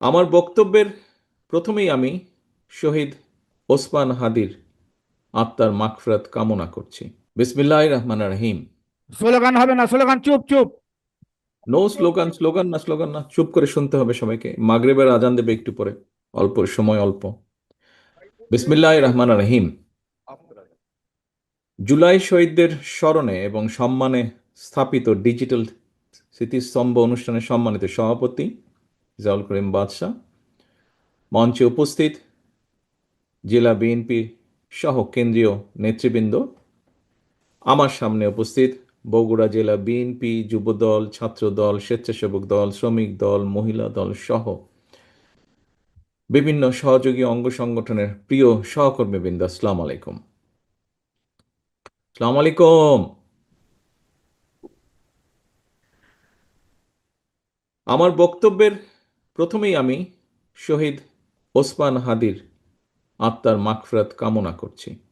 আমার বক্তব্যের প্রথমেই আমি শহীদ ওসমান হাদির আত্মার মাগফিরাত কামনা করছি। বিসমিল্লাহির রহমানির রহিম। স্লোগান হবে না, স্লোগান, চুপ চুপ। নো স্লোগান, স্লোগান না, স্লোগান না, চুপ করে শুনতে হবে সবাইকে। মাগরিবের আজান দেবে একটু পরে, অল্প সময়, অল্প। বিসমিল্লাহির রহমানির রহিম। জুলাই শহীদদের স্মরণে এবং সম্মানে স্থাপিত ডিজিটাল স্মৃতিস্তম্ভ অনুষ্ঠানের সম্মানিত সভাপতি জাউল করিম বাদশাহ, মঞ্চে উপস্থিত জেলা বিএনপি সহ কেন্দ্রীয় নেতৃবৃন্দ, আমার সামনে উপস্থিত বগুড়া জেলা বিএনপি যুবদল, ছাত্রদল, স্বেচ্ছাসেবক দল, শ্রমিক দল, মহিলা দল সহ বিভিন্ন সহযোগী অঙ্গ সংগঠনের প্রিয় সহকর্মীবৃন্দ, আসসালামু আলাইকুম। আসসালামু আলাইকুম। আমার বক্তব্যের প্রথমেই আমি শহীদ ওসমান হাদির আত্মার মাগফিরাত কামনা করছি।